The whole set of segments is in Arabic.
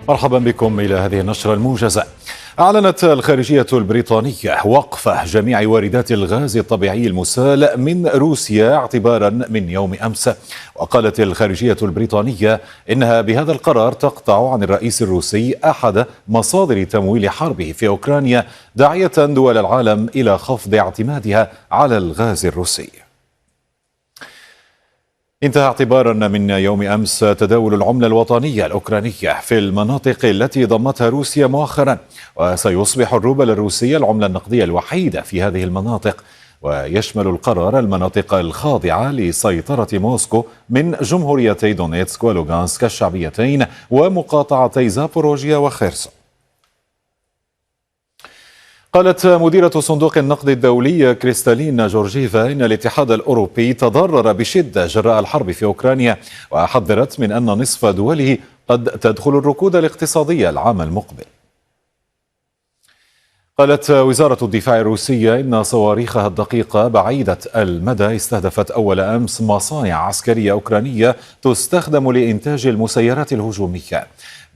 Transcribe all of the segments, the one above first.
مرحبا بكم إلى هذه النشرة الموجزة. أعلنت الخارجية البريطانية وقف جميع واردات الغاز الطبيعي المسال من روسيا اعتبارا من يوم أمس. وقالت الخارجية البريطانية إنها بهذا القرار تقطع عن الرئيس الروسي أحد مصادر تمويل حربه في أوكرانيا، داعية دول العالم إلى خفض اعتمادها على الغاز الروسي. انتهى اعتبارا من يوم أمس تداول العملة الوطنية الأوكرانية في المناطق التي ضمتها روسيا مؤخرا، وسيصبح الروبل الروسي العملة النقدية الوحيدة في هذه المناطق. ويشمل القرار المناطق الخاضعة لسيطرة موسكو من جمهوريتي دونيتسك ولوغانسك الشعبيتين ومقاطعتي زابوروجيا وخيرسون. قالت مديرة صندوق النقد الدولي كريستالين جورجيفا إن الاتحاد الأوروبي تضرر بشدة جراء الحرب في أوكرانيا، وحذرت من أن نصف دوله قد تدخل الركود الاقتصادية العام المقبل. قالت وزارة الدفاع الروسية إن صواريخها الدقيقة بعيدة المدى استهدفت أول أمس مصانع عسكرية أوكرانية تستخدم لإنتاج المسيرات الهجومية.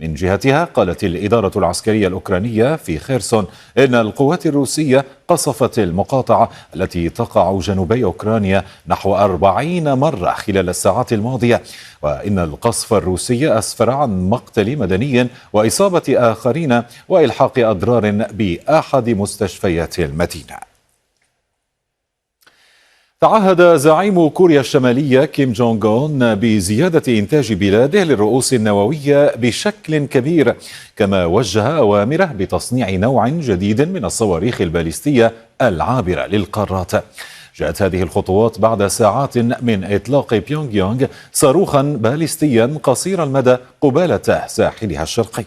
من جهتها قالت الإدارة العسكرية الأوكرانية في خيرسون إن القوات الروسية قصفت المقاطعة التي تقع جنوبي أوكرانيا نحو 40 مرة خلال الساعات الماضية، وإن القصف الروسي أسفر عن مقتل مدني وإصابة آخرين وإلحاق أضرار بأحد مستشفيات المدينة. تعهد زعيم كوريا الشمالية كيم جونغ أون بزيادة إنتاج بلاده للرؤوس النووية بشكل كبير، كما وجه أوامره بتصنيع نوع جديد من الصواريخ الباليستية العابرة للقارات. جاءت هذه الخطوات بعد ساعات من إطلاق بيونغ يونغ صاروخا باليستيا قصير المدى قبالة ساحلها الشرقي.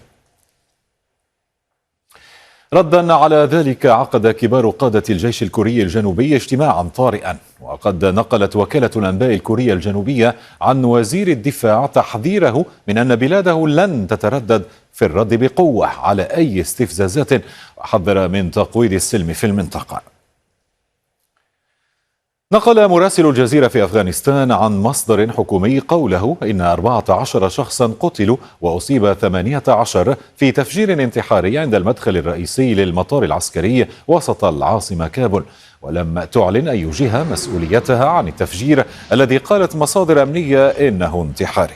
ردا على ذلك عقد كبار قادة الجيش الكوري الجنوبي اجتماعا طارئا، وقد نقلت وكالة الأنباء الكورية الجنوبية عن وزير الدفاع تحذيره من أن بلاده لن تتردد في الرد بقوة على أي استفزازات، وحذر من تقويض السلم في المنطقة. نقل مراسل الجزيرة في أفغانستان عن مصدر حكومي قوله إن 14 شخصا قتلوا وأصيب 18 في تفجير انتحاري عند المدخل الرئيسي للمطار العسكري وسط العاصمة كابول، ولم تعلن أي جهة مسؤوليتها عن التفجير الذي قالت مصادر أمنية إنه انتحاري.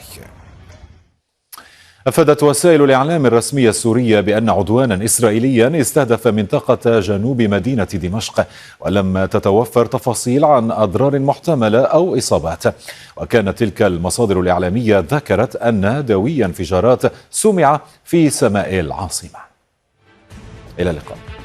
أفادت وسائل الإعلام الرسمية السورية بأن عدوانا إسرائيليا استهدف منطقة جنوب مدينة دمشق، ولم تتوفر تفاصيل عن أضرار محتملة أو إصابات. وكانت تلك المصادر الإعلامية ذكرت أن دوي انفجارات سمع في سماء العاصمة. إلى اللقاء.